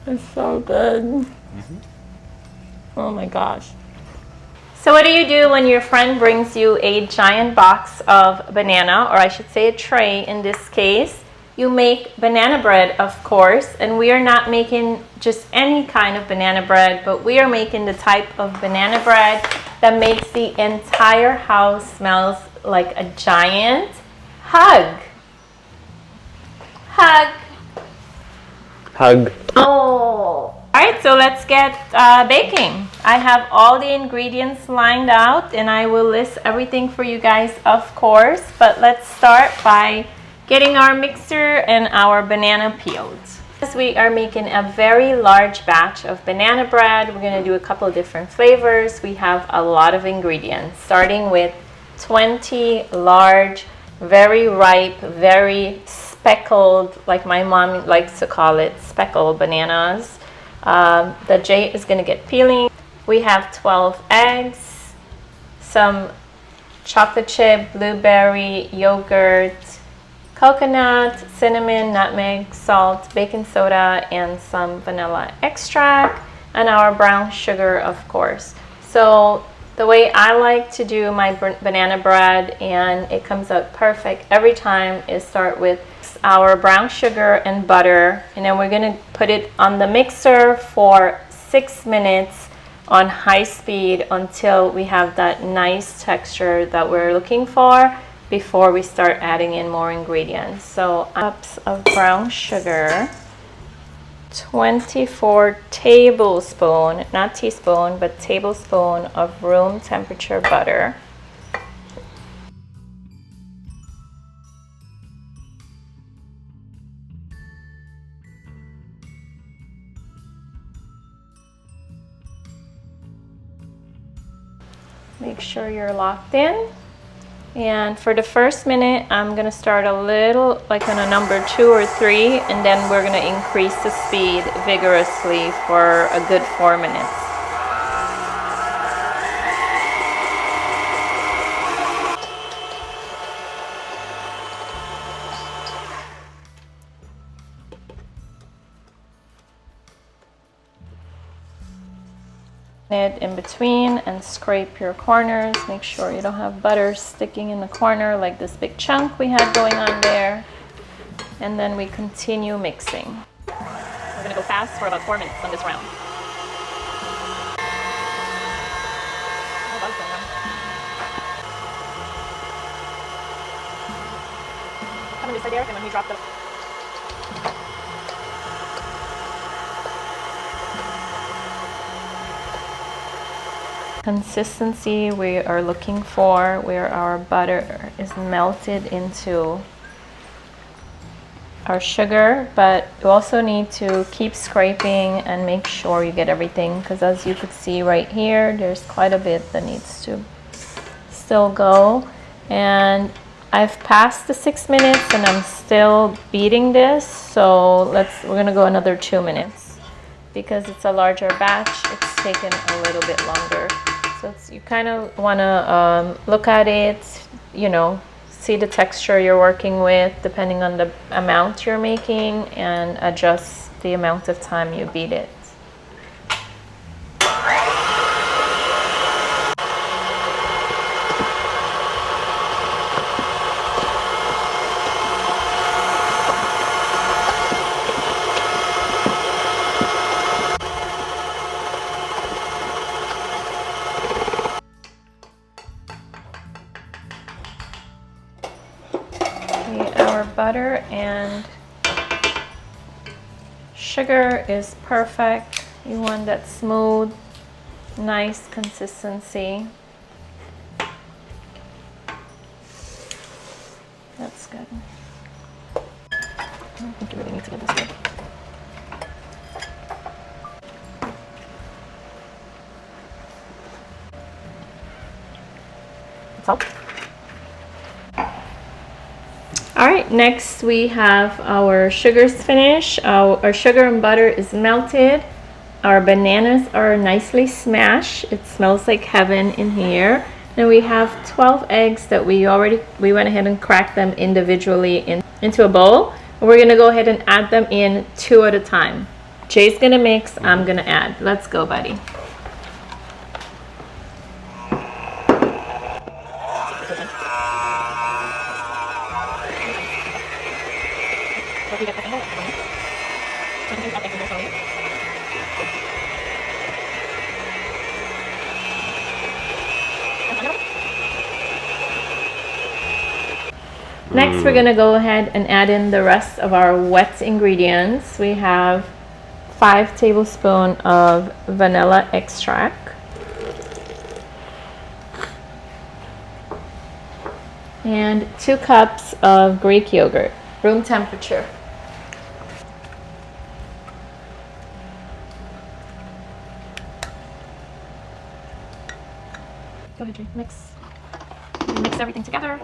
It's so good. Oh my gosh. So what do you do when your friend brings you a giant box of banana, or I should say a tray in this case? You make banana bread, of course, and we are not making just any kind of banana bread, but we are making the type of banana bread that makes the entire house smells like a giant hug. Hug. Hug. Oh. Alright, so let's get baking. I have all the ingredients lined out and I will list everything for you guys, of course, but let's start by getting our mixer and our banana peeled. As we are making a very large batch of banana bread, we're going to do a couple of different flavors. We have a lot of ingredients, starting with 20 large, very ripe, very speckled, like my mom likes to call it, speckled bananas. The J is going to get peeling. We have 12 eggs, some chocolate chip, blueberry, yogurt, coconut, cinnamon, nutmeg, salt, baking soda, and some vanilla extract, and our brown sugar, of course. So the way I like to do my banana bread, and it comes out perfect every time, is start with our brown sugar and butter, and then we're going to put it on the mixer for 6 minutes on high speed until we have that nice texture that we're looking for before we start adding in more ingredients. So cups of brown sugar, 24 tablespoons, not teaspoon, but tablespoon of room temperature butter. Make sure you're locked in. And for the first minute, I'm going to start a little like on a number 2 or 3, and then we're going to increase the speed vigorously for a good 4 minutes. It in between and scrape your corners. Make sure you don't have butter sticking in the corner like this big chunk we had going on there. And then we continue mixing. We're going to go fast for about 4 minutes on this round. Come on this side there, and when we drop the consistency we are looking for, where our butter is melted into our sugar, but you also need to keep scraping and make sure you get everything, because as you could see right here, there's quite a bit that needs to still go. And I've passed the 6 minutes and I'm still beating this, so we're gonna go another 2 minutes. Because it's a larger batch, it's taken a little bit longer. So you kind of want to look at it, you know, see the texture you're working with depending on the amount you're making, and adjust the amount of time you beat it. Our butter and sugar is perfect. You want that smooth, nice consistency. That's good. I don't think you really need to get this good. That's all. Alright, next we have our sugars finished. Our sugar and butter is melted. Our bananas are nicely smashed. It smells like heaven in here. Then we have 12 eggs that we went ahead and cracked them individually into a bowl. We're gonna go ahead and add them in 2 at a time. Jay's gonna mix, I'm gonna add. Let's go, buddy. Next, we're gonna go ahead and add in the rest of our wet ingredients. We have 5 tablespoons of vanilla extract, and 2 cups of Greek yogurt, room temperature. Go ahead, Jay. Mix everything together.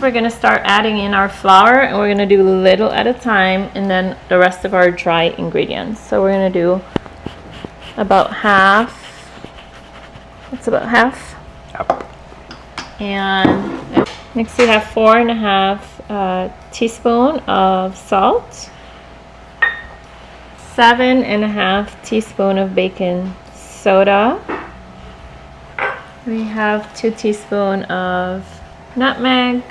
We're going to start adding in our flour, and we're going to do little at a time, and then the rest of our dry ingredients. So we're going to do about half. That's about half. Yep. And next we have 4.5 teaspoons of salt, 7.5 teaspoons of baking soda. We have 2 teaspoons of nutmeg,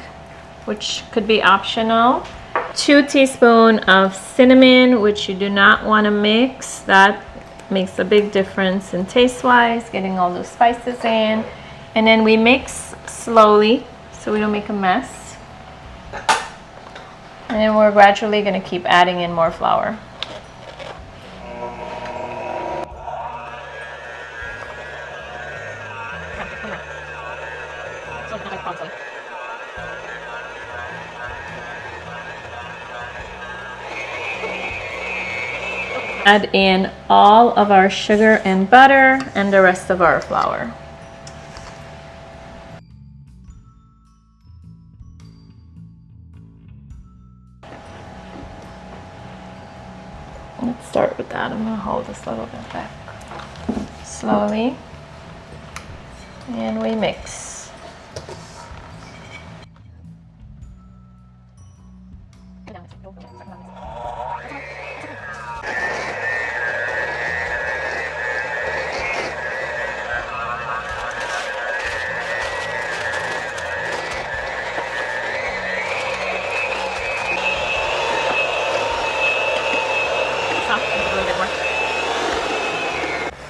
which could be optional. 2 teaspoons of cinnamon, which you do not want to mix. That makes a big difference in taste-wise, getting all those spices in. And then we mix slowly so we don't make a mess. And then we're gradually going to keep adding in more flour. Add in all of our sugar and butter and the rest of our flour. Let's start with that. I'm going to hold this a little bit back. Slowly. And we mix.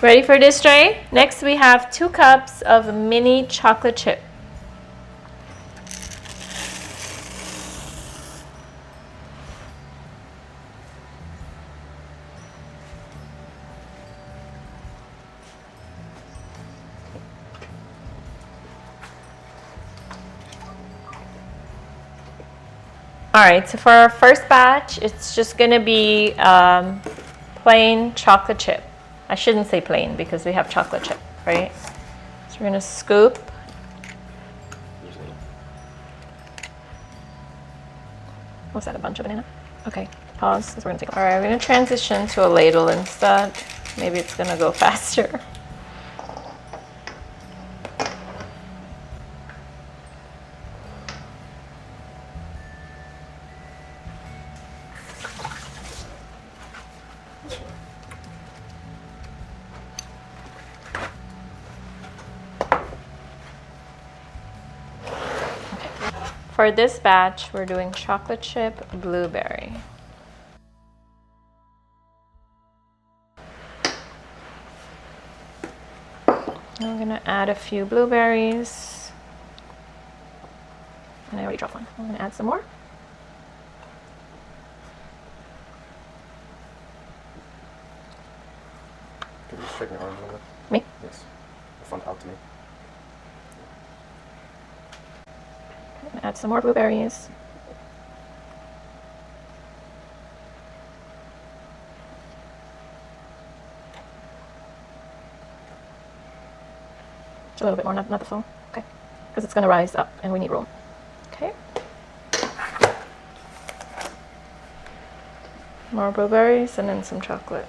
Ready for this tray? Next we have 2 cups of mini chocolate chip. Alright, so for our first batch, it's just going to be plain chocolate chip. I shouldn't say plain because we have chocolate chip, right? So we're going to scoop. Was that a bunch of banana? Okay, pause. So we're going to take. All right, we're going to transition to a ladle instead. Maybe it's going to go faster. For this batch, we're doing chocolate chip blueberry. I'm gonna add a few blueberries. And I already dropped one. I'm gonna add some more. Could you straighten your arms a little bit? Me? Yes. The front out to me. Add some more blueberries. Just a little bit more, not the full. Okay. Because it's going to rise up and we need room. Okay. More blueberries and then some chocolate.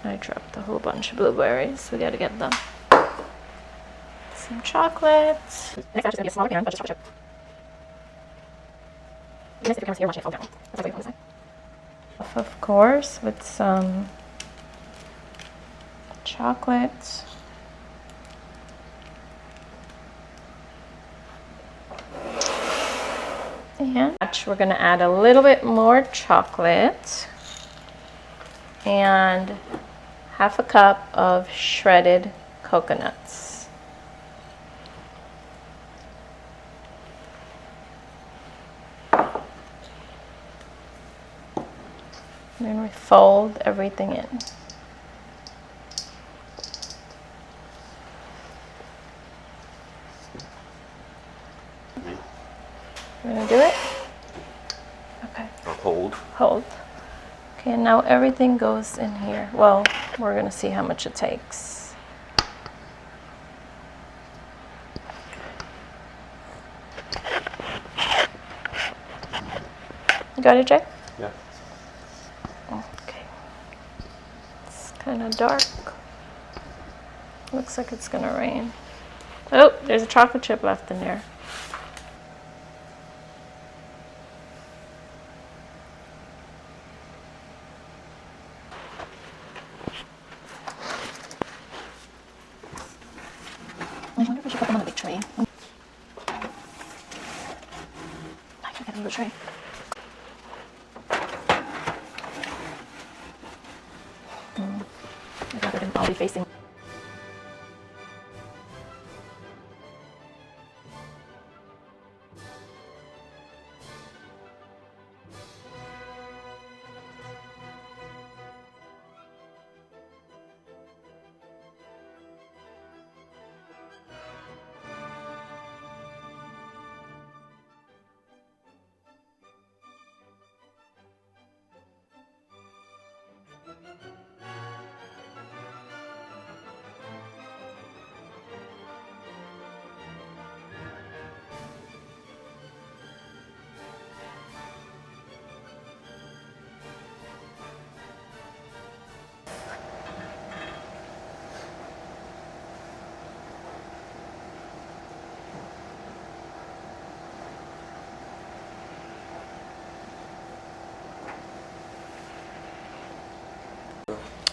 I dropped a whole bunch of blueberries. We gotta get them. Some chocolate. Next batch is gonna be a smaller pan, but just chocolate chip. If the camera's here, watch it fall down. That's like what you want to say. Of course, with some chocolate. And we're gonna add a little bit more chocolate and half a cup of shredded coconuts. And then we fold everything in. We're gonna do it? Okay. Or hold. Hold. Okay, and now everything goes in here. Well, we're gonna see how much it takes. You got it, Jay? Yeah. Okay. It's kind of dark. Looks like it's gonna rain. Oh, there's a chocolate chip left in there. I wonder if we should put them on a big tray. I can get a little tray. I'd rather them all be facing.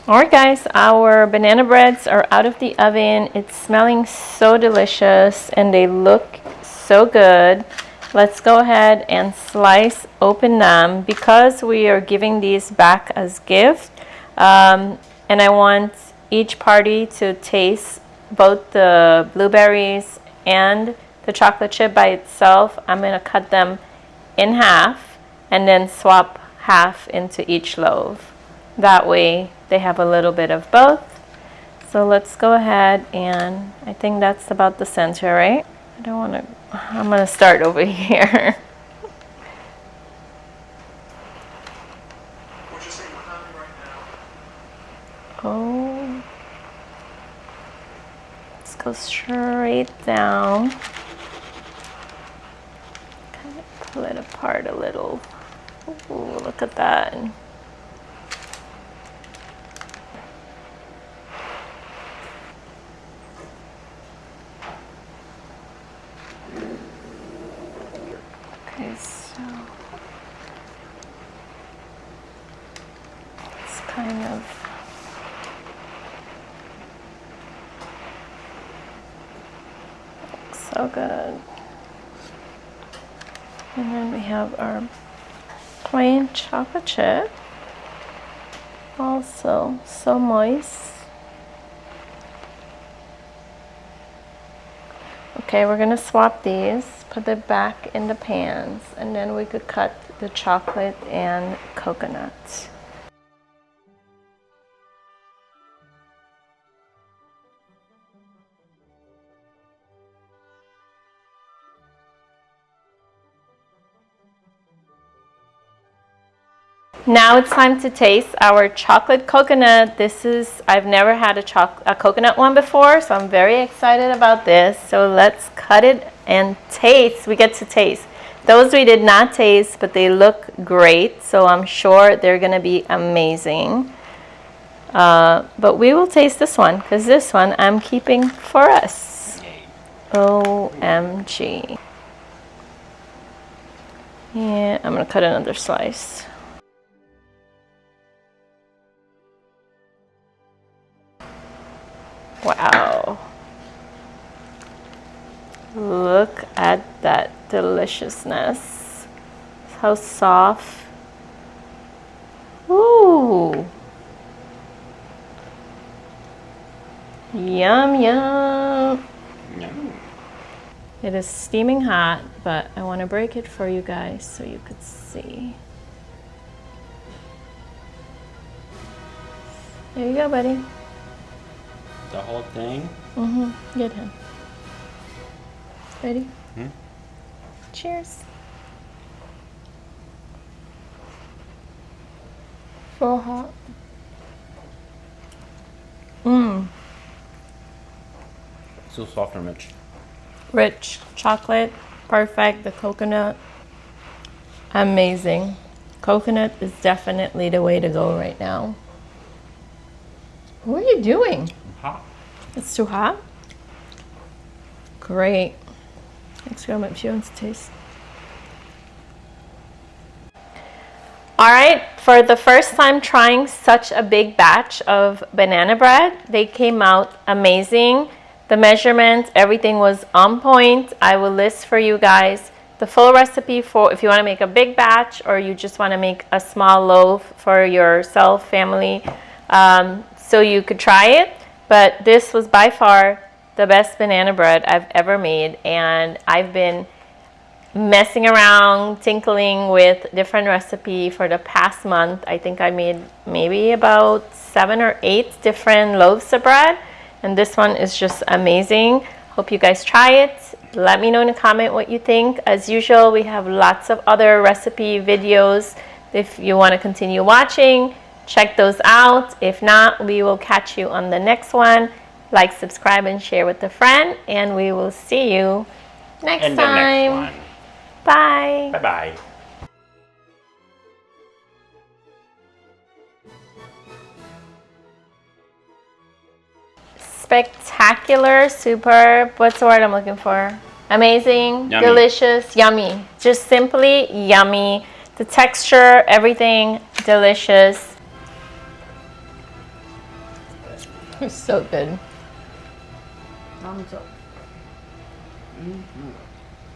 Alright guys, our banana breads are out of the oven. It's smelling so delicious and they look so good. Let's go ahead and slice open them because we are giving these back as gift. And I want each party to taste both the blueberries and the chocolate chip by itself. I'm going to cut them in half and then swap half into each loaf. That way they have a little bit of both. So let's go ahead and I think that's about the center, right? I don't want to, I'm going to start over here. Oh, let's go straight down. Kind of pull it apart a little. Ooh, look at that. Okay, so it's kind of so good. And then we have our plain chocolate chip. Also so moist. Okay, we're gonna swap these, put it back in the pans, and then we could cut the chocolate and coconut. Now it's time to taste our chocolate coconut. This is, I've never had a coconut one before, so I'm very excited about this. So let's cut it and taste. We get to taste. Those we did not taste, but they look great. So I'm sure they're gonna be amazing. But we will taste this one because this one I'm keeping for us. OMG. Yeah, I'm gonna cut another slice. Wow. Look at that deliciousness. How soft. Ooh. Yum, yum. Yum. It is steaming hot, but I want to break it for you guys so you could see. There you go, buddy. The whole thing? Mm-hmm. Get him. Ready? Hmm? Cheers. So hot. Mmm. So soft and rich. Rich chocolate, perfect. The coconut, amazing. Coconut is definitely the way to go right now. What are you doing? Hot. It's too hot? Great. Let's go make sure to taste. All right, for the first time trying such a big batch of banana bread, they came out amazing. The measurements, everything was on point. I will list for you guys the full recipe for if you want to make a big batch or you just want to make a small loaf for yourself, family, so you could try it. But this was by far the best banana bread I've ever made, and I've been messing around, tinkling with different recipe for the past month. I think I made maybe about 7 or 8 different loaves of bread, and this one is just amazing. Hope you guys try it. Let me know in a comment what you think. As usual, we have lots of other recipe videos. If you want to continue watching, check those out. If not, we will catch you on the next one. Like, subscribe, and share with a friend, and we will see you next And the time. next one. Bye. Bye-bye. Spectacular, superb. What's the word I'm looking for? Amazing, Yummy. delicious, yummy. Just simply yummy. The texture, everything, delicious. It's so good. Thumbs up.